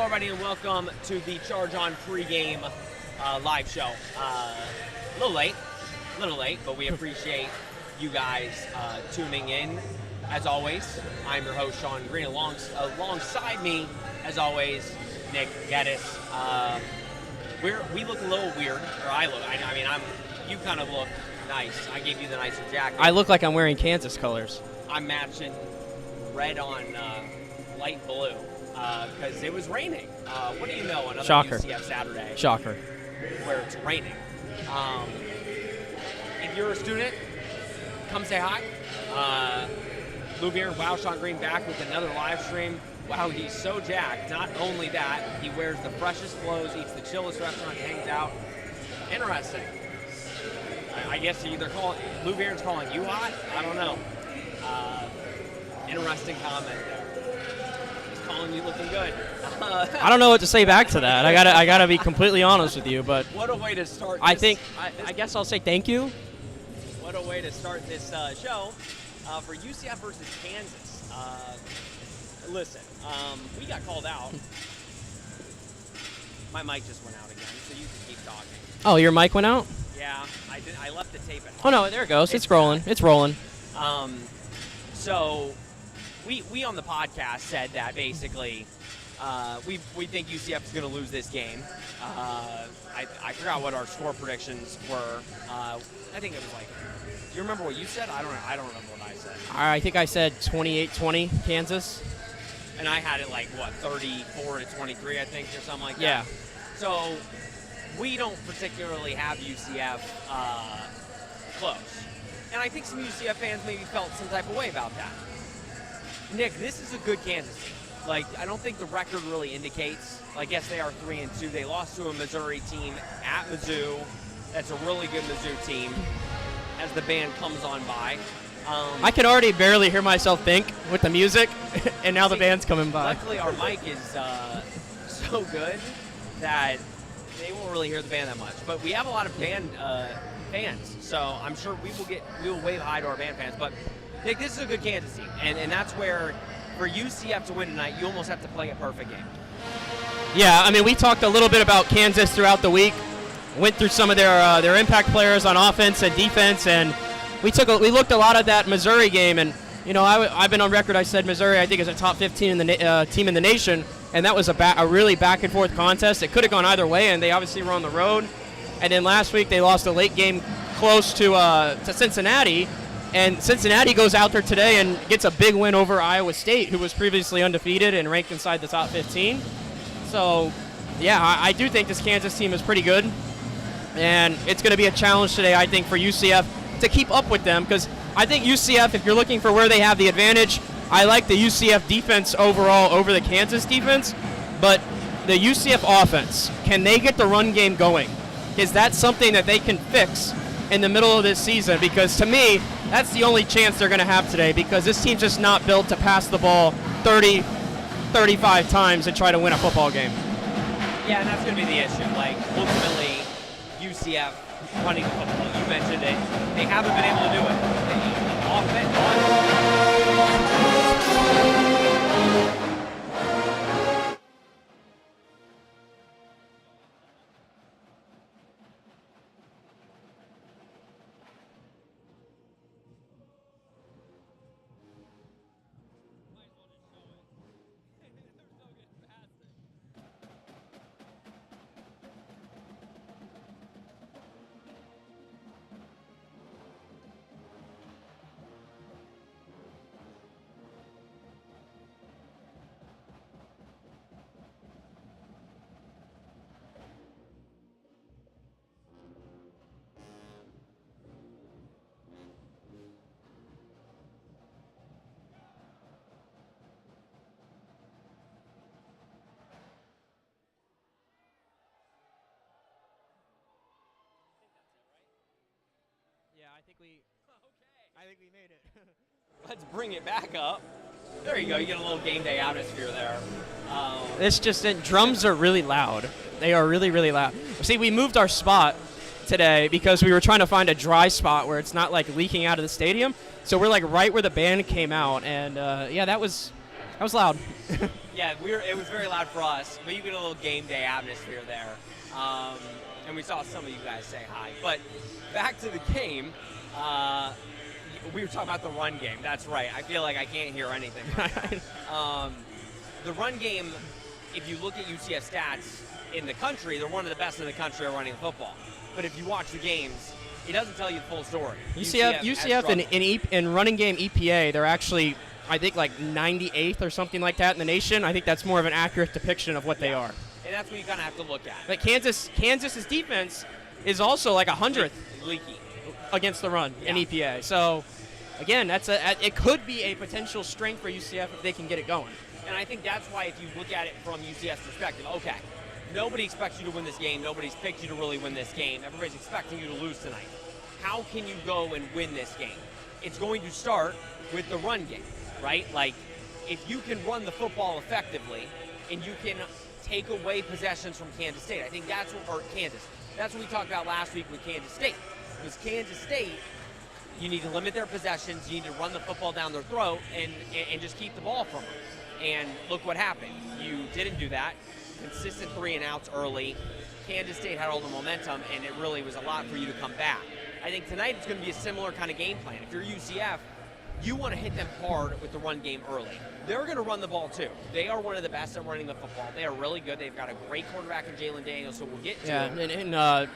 everybody, and welcome to the Charge On Pregame live show. A little late, but we appreciate you guys tuning in. As always, I'm your host, Sean Green. Alongside me, as always, Nick Geddes. We look a little weird, or I look. I mean, you kind of look nice. I gave you the nicer jacket. I look like I'm wearing Kansas colors. I'm matching red on light blue because it was raining. What do you know? Another Shocker. UCF Saturday. Shocker. Where it's raining. If you're a student, come say hi. Lou Beer and Wow Sean Green back with another live stream. Wow, he's so jacked. Not only that, he wears the freshest clothes, eats the chillest restaurant, hangs out. Interesting. I guess he either Lou Beer's calling you hot. I don't know. Interesting comment there. He's calling you looking good. I don't know what to say back to that. I gotta be completely honest with you, but what a way to start. I guess I'll say thank you. What a way to start this show for UCF versus Kansas. Listen, we got called out. My mic just went out again, so you can keep talking. Oh, your mic went out? Yeah, I did. I left the tape at home. Oh no, there it goes. It's rolling. It's rolling. So we on the podcast said that basically we think UCF is going to lose this game. I forgot what our score predictions were. I think it was like. Do you remember what you said? I don't remember what I said. I think I said 28-20 Kansas. And I had it like, what, 34-23, I think, or something like that? Yeah. So we don't particularly have UCF close. And I think some UCF fans maybe felt some type of way about that. Nick, this is a good Kansas team. Like, I don't think the record really indicates. Like, yes, they are 3-2. They lost to a Missouri team at Mizzou. That's a really good Mizzou team as the band comes on by. I can already barely hear myself think with the music, and now the band's coming by. Luckily, our mic is so good that they won't really hear the band that much. But we have a lot of band fans, so I'm sure we will wave hi to our band fans. But Nick, this is a good Kansas team, and that's where for UCF to win tonight, you almost have to play a perfect game. Yeah, I mean, we talked a little bit about Kansas throughout the week. Went through some of their impact players on offense and defense, and we looked a lot at that Missouri game, and you know I've been on record. I said Missouri I think is a top 15 team in the nation, and that was a really back and forth contest. It could have gone either way, and they obviously were on the road. And then last week they lost a late game close to Cincinnati, and Cincinnati goes out there today and gets a big win over Iowa State, who was previously undefeated and ranked inside the top 15. So yeah, I do think this Kansas team is pretty good. And it's going to be a challenge today, I think, for UCF to keep up with them, because I think UCF, if you're looking for where they have the advantage, I like the UCF defense overall over the Kansas defense, but the UCF offense, can they get the run game going? Is that something that they can fix in the middle of this season? Because to me, that's the only chance they're going to have today, because this team's just not built to pass the ball 30, 35 times and try to win a football game. Yeah, and that's going to be the issue. Like, ultimately, UCF running the football. You mentioned it. They haven't been able to do it. I think we made it. Let's bring it back up. There you go. You get a little game day atmosphere there. It's just that drums are really loud. They are really, really loud. See, we moved our spot today because we were trying to find a dry spot where it's not like leaking out of the stadium. So we're like right where the band came out, and yeah, that was loud. Yeah, it was very loud for us, but you get a little game day atmosphere there. And we saw some of you guys say hi. But back to the game, we were talking about the run game. That's right. I feel like I can't hear anything. The run game, if you look at UCF stats in the country, they're one of the best in the country at running the football. But if you watch the games, it doesn't tell you the full story. UCF in running game EPA, they're actually, I think, like 98th or something like that in the nation. I think that's more of an accurate depiction of what they are. And that's what you kind of have to look at. But Kansas's defense is also like 100th leaky against the run in EPA. So, again, it could be a potential strength for UCF if they can get it going. And I think that's why if you look at it from UCF's perspective, okay, nobody expects you to win this game. Nobody's picked you to really win this game. Everybody's expecting you to lose tonight. How can you go and win this game? It's going to start with the run game, right? Like, if you can run the football effectively and you can take away possessions from Kansas State, I think that's what we talked about last week with Kansas State. Because Kansas State, you need to limit their possessions, you need to run the football down their throat and just keep the ball from them. And look what happened. You didn't do that. Consistent 3-and-outs early. Kansas State had all the momentum, and it really was a lot for you to come back. I think tonight it's going to be a similar kind of game plan. If you're UCF, you want to hit them hard with the run game early. They're going to run the ball too. They are one of the best at running the football. They are really good. They've got a great quarterback in Jalen Daniels, so we'll get to him. And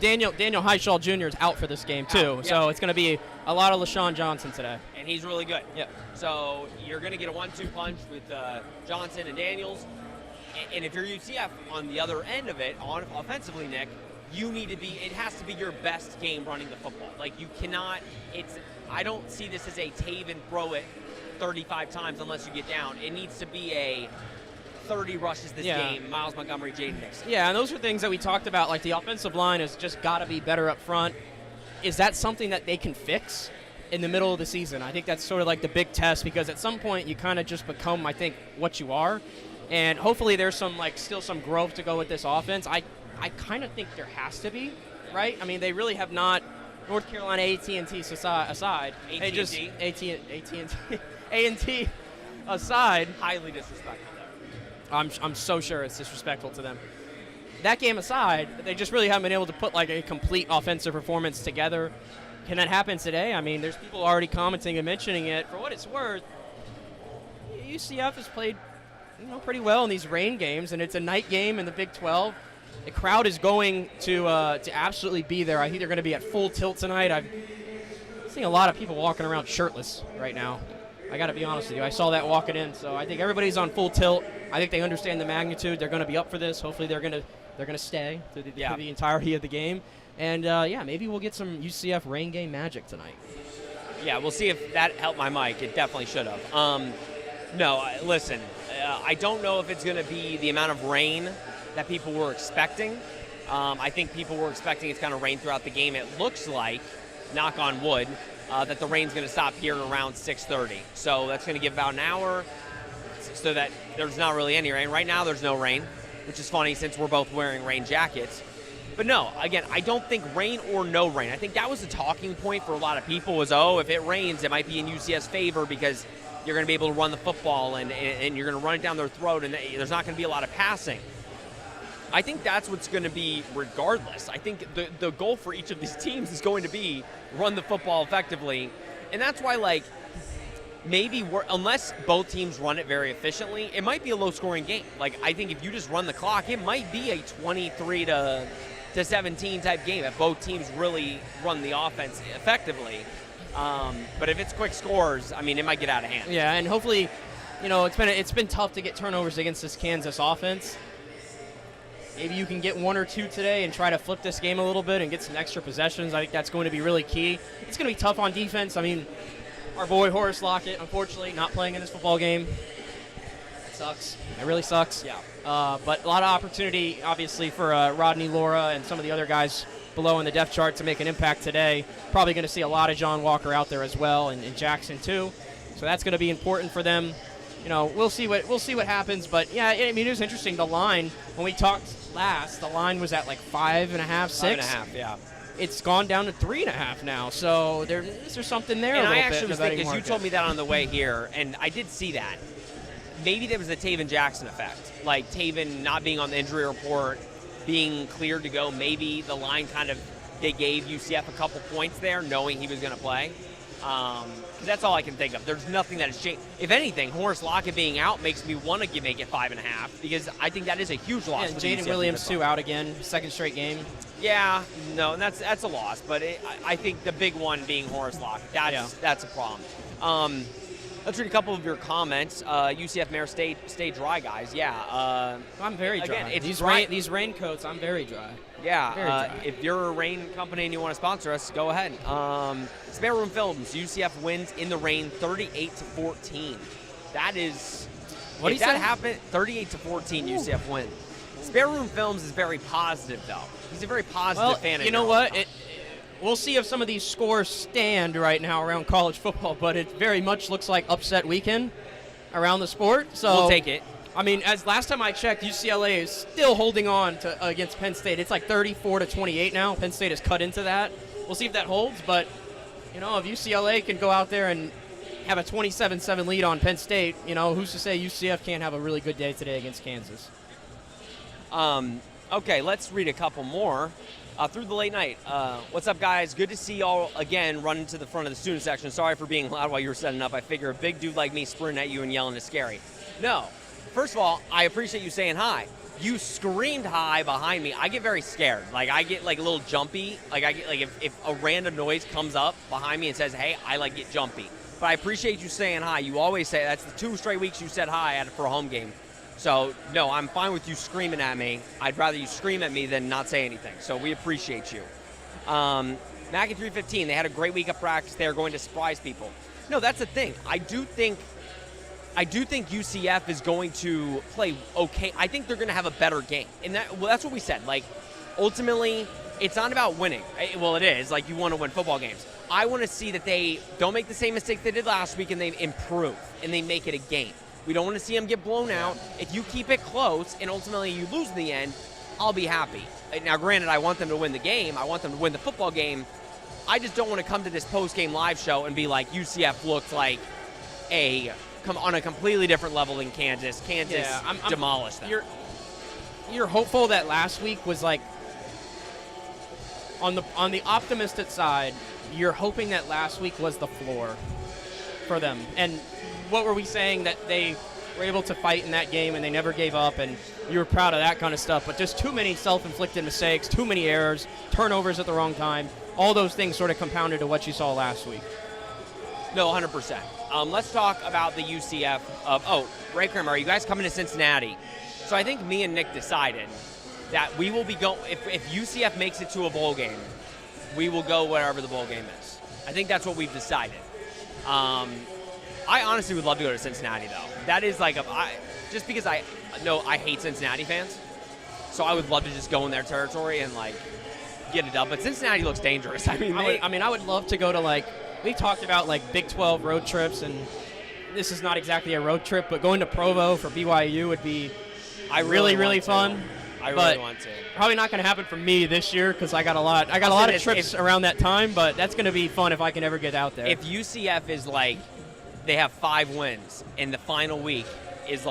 Daniel Highshaw Jr. is out for this game too, so it's going to be a lot of LaShawn Johnson today. And he's really good. Yeah. So you're going to get a 1-2 punch with Johnson and Daniels. And if you're UCF on the other end of it, offensively, Nick, it has to be your best game running the football. Like, you cannot, I don't see this as a Taven throw it 35 times unless you get down. It needs to be a 30 rushes this game, Miles Montgomery, Jaden Nixon. Yeah, and those are things that we talked about, like the offensive line has just got to be better up front. Is that something that they can fix in the middle of the season? I think that's sort of like the big test, because at some point you kind of just become, I think, what you are. And hopefully there's still some growth to go with this offense. I kind of think there has to be, right? I mean, they really have not, North Carolina A&T aside. A&T aside. Highly disrespectful. I'm so sure it's disrespectful to them. That game aside, they just really haven't been able to put like a complete offensive performance together. Can that happen today? I mean, there's people already commenting and mentioning it. For what it's worth, UCF has played pretty well in these rain games, and it's a night game in the Big 12. The crowd is going to absolutely be there. I think they're going to be at full tilt tonight. I'm seeing a lot of people walking around shirtless right now. I got to be honest with you. I saw that walking in, so I think everybody's on full tilt. I think they understand the magnitude. They're going to be up for this. Hopefully, they're going to stay through the entirety of the game. And maybe we'll get some UCF rain game magic tonight. Yeah, we'll see if that helped my mic. It definitely should have. Listen, I don't know if it's going to be the amount of rain that people were expecting. I think people were expecting it's going to rain throughout the game. It looks like, knock on wood, that the rain's going to stop here around 6:30. So that's going to give about an hour so that there's not really any rain. Right now there's no rain, which is funny since we're both wearing rain jackets. But no, again, I don't think rain or no rain. I think that was the talking point for a lot of people was, if it rains, it might be in UCF's favor because you're going to be able to run the football and you're going to run it down their throat and there's not going to be a lot of passing. I think that's what's going to be regardless. I think the goal for each of these teams is going to be run the football effectively. And that's why, maybe unless both teams run it very efficiently, it might be a low-scoring game. I think if you just run the clock, it might be a 23-17 type game if both teams really run the offense effectively. But if it's quick scores, it might get out of hand. Yeah, and hopefully, it's been tough to get turnovers against this Kansas offense. Maybe you can get one or two today and try to flip this game a little bit and get some extra possessions. I think that's going to be really key. It's going to be tough on defense. Our boy Horace Lockett, unfortunately, not playing in this football game. It sucks. It really sucks. Yeah. But a lot of opportunity, obviously, for Rodney Laura and some of the other guys below in the depth chart to make an impact today. Probably going to see a lot of John Walker out there as well, and Jackson too. So that's going to be important for them. We'll see what happens. But yeah, it was interesting. The line, when we talked last, the line was at 5.5, 6. 5.5, yeah. It's gone down to 3.5 now. So there's something there. And a I little actually bit was thinking, because you told me that on the way here, and I did see that. maybe there was a Taven Jackson effect. Like Taven not being on the injury report, being cleared to go. Maybe the line they gave UCF a couple points there, knowing he was going to play. That's all I can think of. There's nothing that has changed. If anything, Horace Lockett being out makes me want to make it 5.5 because I think that is a huge loss. And Jaden Williams too out again, second straight game. Yeah, no, and that's a loss. But I think the big one being Horace Lockett. That's a problem. Let's read a couple of your comments. UCF Mayor stay dry, guys. Yeah. I'm very dry. Again, these raincoats, I'm very dry. Yeah. Very dry. If you're a rain company and you want to sponsor us, go ahead. Spare Room Films. UCF wins in the rain 38-14. That is. What if did that say? happened, 38-14, UCF win. Spare Room Films is very positive, though. He's a very positive fan. You know what? We'll see if some of these scores stand right now around college football, but it very much looks like upset weekend around the sport. So we'll take it. I mean, as last time I checked, UCLA is still holding on to against Penn State. It's like 34-28 now. Penn State has cut into that. We'll see if that holds, but if UCLA can go out there and have a 27-7 lead on Penn State, who's to say UCF can't have a really good day today against Kansas? Okay, let's read a couple more. Through the late night. What's up, guys? Good to see y'all again running to the front of the student section. Sorry for being loud while you were setting up. I figure a big dude like me sprinting at you and yelling is scary. No. First of all, I appreciate you saying hi. You screamed hi behind me. I get very scared. Like, I get, a little jumpy. Like, I get, if a random noise comes up behind me and says, hey, I, get jumpy. But I appreciate you saying hi. You always say, that's the 2 straight weeks you said hi for a home game. So, no, I'm fine with you screaming at me. I'd rather you scream at me than not say anything. So we appreciate you. Mackie 315, they had a great week of practice. They're going to surprise people. No, that's the thing. I do think UCF is going to play okay. I think they're going to have a better game. And that's what we said. Ultimately, it's not about winning. Well, it is. You want to win football games. I want to see that they don't make the same mistake they did last week and they improve and they make it a game. We don't want to see them get blown out. If you keep it close and ultimately you lose in the end, I'll be happy. Now, granted, I want them to win the game. I want them to win the football game. I just don't want to come to this post-game live show and be like, UCF looked like on a completely different level than Kansas. Kansas demolished them. You're hopeful that last week was on the optimistic side, you're hoping that last week was the floor for them. And what were we saying, that they were able to fight in that game and they never gave up, and you were proud of that kind of stuff, but just too many self-inflicted mistakes, too many errors, turnovers at the wrong time. All those things sort of compounded to what you saw last week. No, 100%. Let's talk about the UCF Ray Kramer, are you guys coming to Cincinnati? So I think me and Nick decided that we will be going, if UCF makes it to a bowl game, we will go wherever the bowl game is. I think that's what we've decided. I honestly would love to go to Cincinnati, though. That is just because I know I hate Cincinnati fans, so I would love to just go in their territory and get it up. But Cincinnati looks dangerous. I would love to go to we talked about Big 12 road trips, and this is not exactly a road trip, but going to Provo for BYU would be really fun. I really want to. Probably not going to happen for me this year because I got a lot of trips around that time, but that's going to be fun if I can ever get out there. If UCF is they have 5 wins, and the final week is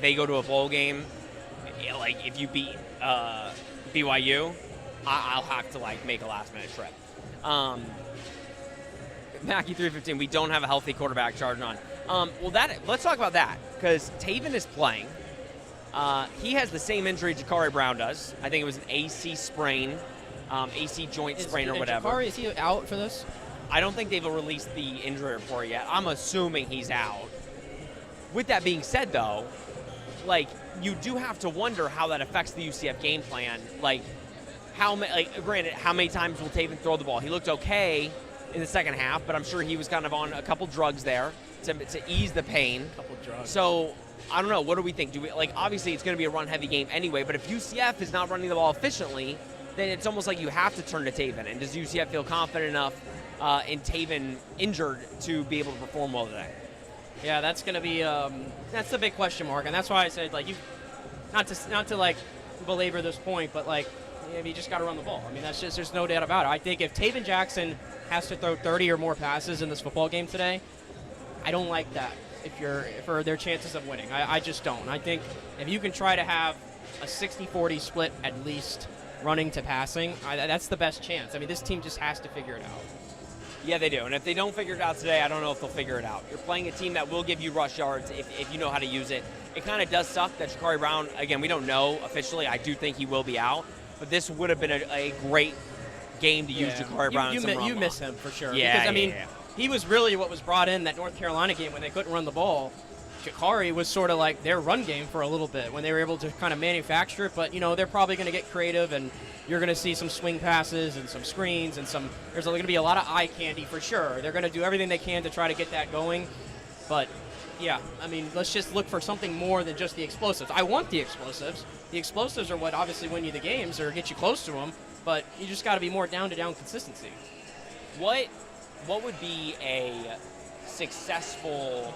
they go to a bowl game, if you beat BYU, I'll have to make a last-minute trip. Mackie 315, we don't have a healthy quarterback charging on. Let's talk about that, because Taven is playing. He has the same injury Jakari Brown does. I think it was an AC sprain, AC joint sprain or whatever. Jakari, is he out for this? I don't think they've released the injury report yet. I'm assuming he's out. With that being said, though, you do have to wonder how that affects the UCF game plan. Granted, how many times will Taven throw the ball? He looked okay in the second half, but I'm sure he was kind of on a couple drugs there to ease the pain. A couple drugs. So, I don't know. What do we think? Do we obviously it's going to be a run-heavy game anyway, but if UCF is not running the ball efficiently, then it's almost like you have to turn to Taven. And does UCF feel confident enough in Taven injured to be able to perform well today? Yeah, that's going to be that's the big question mark, and that's why I said not to belabor this point, but you just got to run the ball. I mean, there's no doubt about it. I think if Taven Jackson has to throw 30 or more passes in this football game today, I don't like that. for their chances of winning. I just don't. I think if you can try to have a 60-40 split at least running to passing, that's the best chance. I mean, this team just has to figure it out. Yeah, they do. And if they don't figure it out today, I don't know if they'll figure it out. You're playing a team that will give you rush yards if you know how to use it. It kind of does suck that Ja'Cory Brown, again, we don't know officially. I do think he will be out. But this would have been a great game to use Ja'Cory Brown. You miss him for sure. Yeah, because, I mean, he was really what was brought in that North Carolina game when they couldn't run the ball. Ja'Cory was sort of like their run game for a little bit when they were able to kind of manufacture it. But, they're probably going to get creative, and you're going to see some swing passes and some screens and there's going to be a lot of eye candy for sure. They're going to do everything they can to try to get that going. But, yeah, I mean, let's just look for something more than just the explosives. I want the explosives. The explosives are what obviously win you the games or get you close to them, but you just got to be more down-to-down consistency. What would be a successful,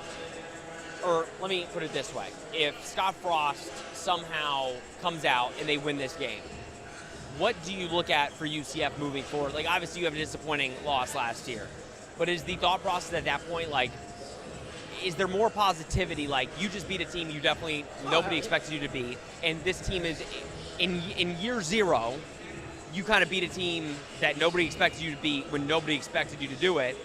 or let me put it this way, if Scott Frost somehow comes out and they win this game, what do you look at for UCF moving forward? Like, obviously you have a disappointing loss last year, but is the thought process at that point, like, is there more positivity? Like, you just beat a team nobody expected you to beat, and this team is, in year zero, you kind of beat a team that nobody expected you to beat when nobody expected you to do it,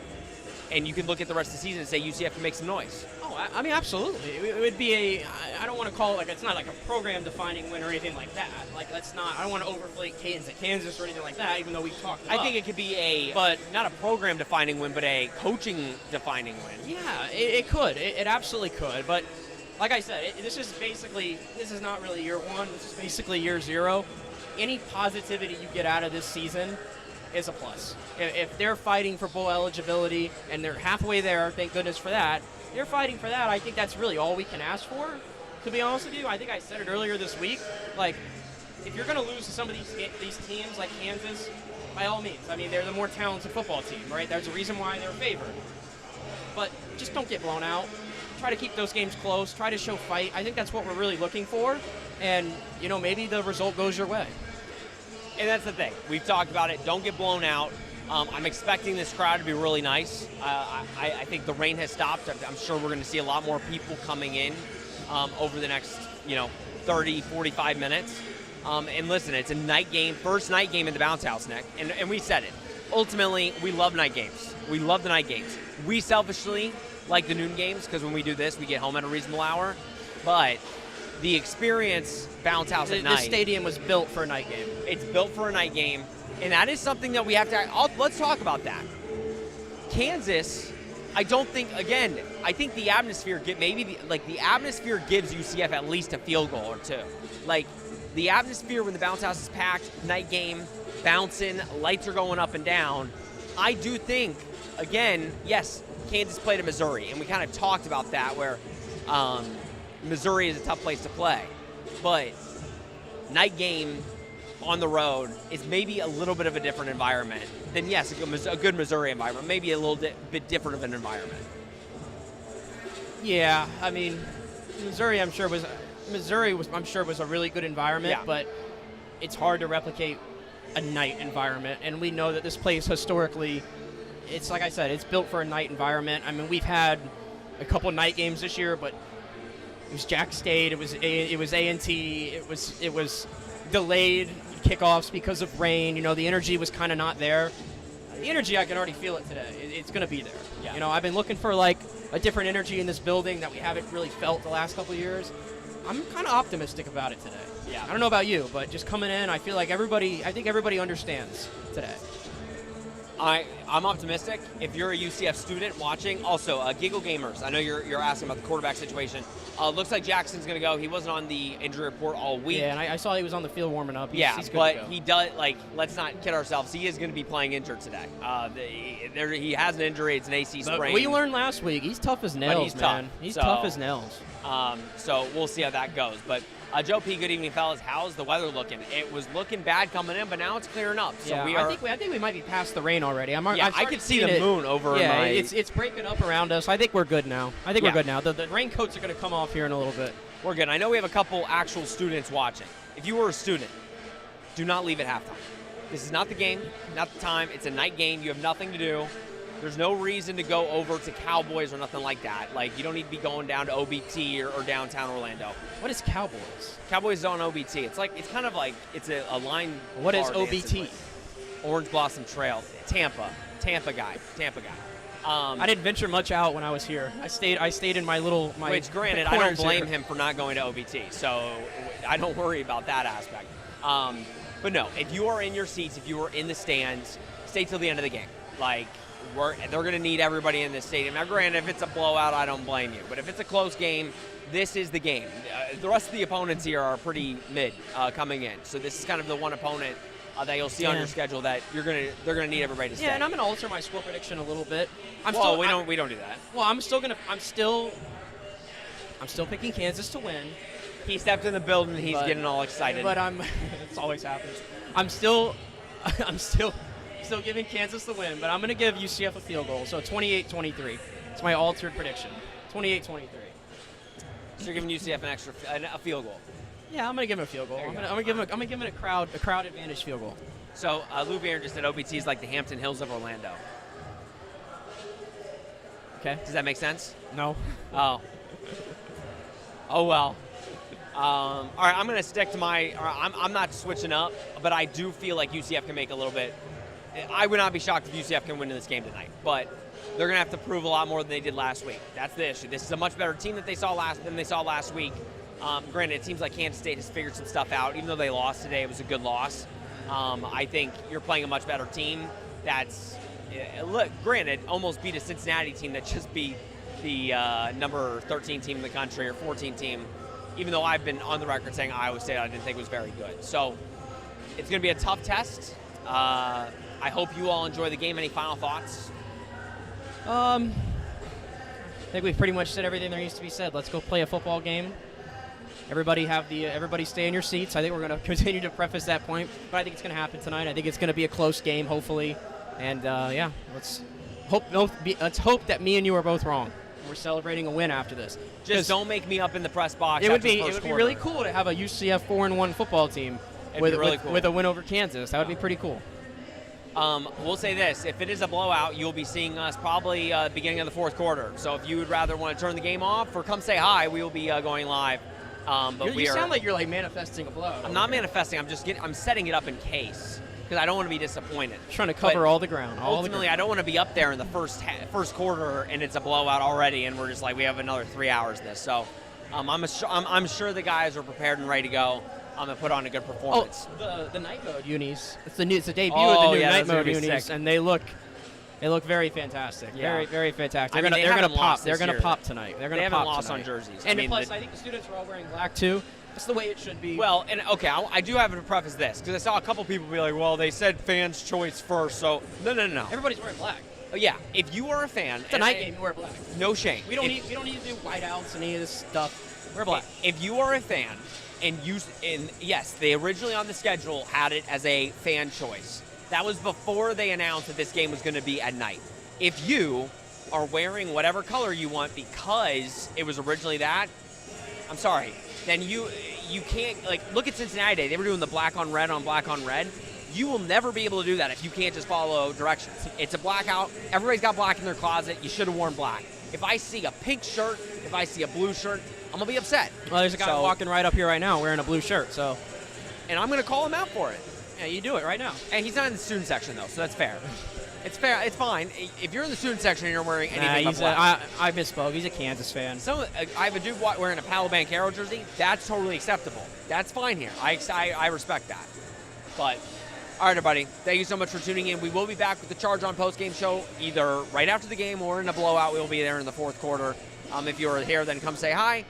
and you can look at the rest of the season and say UCF can make some noise. Oh, I mean, absolutely. It would be I don't want to call it, like, it's not like a program-defining win or anything like that. Like, I don't want to overflate Kansas or anything like that, even though we've talked about it. I think it could be not a program-defining win, but a coaching-defining win. Yeah, it could. It absolutely could. But like I said, this is not really year one. This is basically year zero. Any positivity you get out of this season is a plus. If they're fighting for bowl eligibility and they're halfway there, thank goodness for that. They're fighting for that. I think that's really all we can ask for. To be honest with you, I think I said it earlier this week. Like, if you're going to lose to some of these teams like Kansas, by all means. I mean, they're the more talented football team, right? There's a reason why they're favored. But just don't get blown out. Try to keep those games close. Try to show fight. I think that's what we're really looking for. And, maybe the result goes your way. And that's the thing. We've talked about it. Don't get blown out. I'm expecting this crowd to be really nice. I think the rain has stopped. I'm sure we're going to see a lot more people coming in over the next, 30, 45 minutes. And listen, it's a night game, first night game in the Bounce House, Nick. And we said it. Ultimately, we love night games. We love the night games. We selfishly like the noon games because when we do this, we get home at a reasonable hour. But the experience, Bounce House at night. The stadium was built for a night game. It's built for a night game. And that is something that we have to. Let's talk about that. Kansas, I don't think. Again, I think the atmosphere the atmosphere gives UCF at least a field goal or two. Like, the atmosphere when the Bounce House is packed, night game, bouncing, lights are going up and down. I do think, again, yes, Kansas played at Missouri, and we kind of talked about that where Missouri is a tough place to play, but night game on the road is maybe a little bit of a different environment than, yes, a good Missouri environment, maybe a little bit different of an environment. Yeah, I mean, Missouri was a really good environment, but it's hard to replicate a night environment, and we know that this place historically, it's like I said, it's built for a night environment. I mean, we've had a couple night games this year, but it was Jack State, it was A&T, it was delayed kickoffs because of rain. The energy was kind of not there. The energy, I can already feel it today. It's going to be there. Yeah. I've been looking for like a different energy in this building that we haven't really felt the last couple of years. I'm kind of optimistic about it today. Yeah. I don't know about you, but just coming in, I feel like I think everybody understands today. I'm optimistic. If you're a UCF student watching, also Giggle Gamers, I know you're asking about the quarterback situation. Looks like Jackson's going to go. He wasn't on the injury report all week. Yeah, and I saw he was on the field warming up. He's good but to go. He does, let's not kid ourselves. He is going to be playing injured today. He has an injury. It's an AC sprain. We learned last week he's tough as nails, man. Tough. He's tough as nails. So we'll see how that goes. But Joe P, good evening, fellas. How's the weather looking? It was looking bad coming in, but now it's clearing up. So I think we might be past the rain already. I could see the moon over. Yeah, it's breaking up around us. I think we're good now. We're good now. The raincoats are going to come off here in a little bit. We're good. I know we have a couple actual students watching. If you were a student, do not leave at halftime. This is not the game, not the time. It's a night game. You have nothing to do. There's no reason to go over to Cowboys or nothing like that. Like, you don't need to be going down to OBT or downtown Orlando. What is Cowboys? Cowboys on OBT. It's kind of like it's a line. What is OBT? Orange Blossom Trail. Tampa guy. I didn't venture much out when I was here. I stayed in my Which, granted, I don't blame him for not going to OBT, so I don't worry about that aspect. But no, if you are in your seats, if you are in the stands, stay till the end of the game. Like, they're going to need everybody in this stadium. Now, granted, if it's a blowout, I don't blame you. But if it's a close game, this is the game. The rest of the opponents here are pretty mid coming in. So this is kind of the one opponent that you'll see on your schedule that they're gonna need everybody to stay. Yeah, and I'm gonna alter my score prediction a little bit. We don't do that. Well, I'm still picking Kansas to win. He stepped in the building. He's getting all excited. But it's always happens. I'm still giving Kansas the win, but I'm gonna give UCF a field goal. So 28-23. It's my altered prediction. 28-23. So you're giving UCF a field goal. Yeah, I'm gonna give him a field goal. I'm gonna give him a crowd advantage field goal. So Lou Bear just said OBT is like the Hampton Hills of Orlando. Okay. Does that make sense? No. Oh. Oh well. All right, I'm gonna stick to my. I'm not switching up, but I do feel like UCF can make a little bit. I would not be shocked if UCF can win in this game tonight, but they're gonna have to prove a lot more than they did last week. That's the issue. This is a much better team than they saw last week. Granted, it seems like Kansas State has figured some stuff out. Even though they lost today, it was a good loss. I think you're playing a much better team. Look, granted, almost beat a Cincinnati team that just beat the number 13 team in the country or 14 team, even though I've been on the record saying Iowa State I didn't think was very good. So it's going to be a tough test. I hope you all enjoy the game. Any final thoughts? I think we've pretty much said everything there needs to be said. Let's go play a football game. Everybody stay in your seats. I think we're going to continue to preface that point, but I think it's going to happen tonight. I think it's going to be a close game, hopefully. And let's hope that me and you are both wrong. We're celebrating a win after this. Just don't make me up in the press box. It would be really cool to have a UCF 4-1 football team with a win over Kansas. That would be pretty cool. We'll say this: if it is a blowout, you'll be seeing us probably beginning of the fourth quarter. So if you would rather want to turn the game off or come say hi, we will be going live. But you sound like you're like manifesting a blow. I'm not manifesting. I'm setting it up in case because I don't want to be disappointed. Trying to cover all the ground. Ultimately, I don't want to be up there in the first quarter and it's a blowout already, and we're just like we have another 3 hours of this. So I'm sure the guys are prepared and ready to go. I'm gonna put on a good performance. Oh, the night mode unis. It's the debut of the new night mode unis, and they look very fantastic. Yeah. Very, very fantastic. They're gonna pop. They're gonna pop tonight. They haven't lost on jerseys. And plus, I think the students are all wearing black too. That's the way it should be. Well, and okay, I do have to preface this because I saw a couple people be like, "Well, they said fans' choice first, so no." Everybody's wearing black. Oh, yeah, if you are a fan, it's a night game. You wear black. No shame. We don't need to do whiteouts and any of this stuff. Wear black. If you are a fan, and yes, they originally on the schedule had it as a fan choice. That was before they announced that this game was going to be at night. If you are wearing whatever color you want because it was originally that, I'm sorry. Then you can't, like, look at Cincinnati Day. They were doing the black on red on black on red. You will never be able to do that if you can't just follow directions. It's a blackout. Everybody's got black in their closet. You should have worn black. If I see a pink shirt, if I see a blue shirt, I'm going to be upset. Well, there's a guy walking right up here right now wearing a blue shirt, so. And I'm going to call him out for it. Yeah, you do it right now. And he's not in the student section, though, so that's fair. It's fair. It's fine. If you're in the student section and you're wearing anything but black. I misspoke. He's a Kansas fan. So I have a dude wearing a Palo Banchero jersey. That's totally acceptable. That's fine here. I respect that. But, all right, everybody. Thank you so much for tuning in. We will be back with the Charge On postgame show either right after the game or in a blowout. We'll be there in the fourth quarter. If you're here, then come say hi.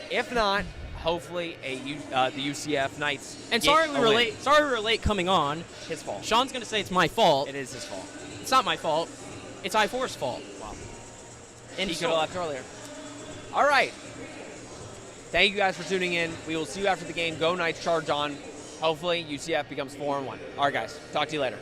If not, hopefully the UCF Knights. And sorry we were late coming on. His fault. Sean's going to say it's my fault. It is his fault. It's not my fault. It's I4's fault. Wow. And he could have left earlier. All right. Thank you guys for tuning in. We will see you after the game. Go Knights, Charge On. Hopefully UCF becomes 4-1. All right, guys. Talk to you later.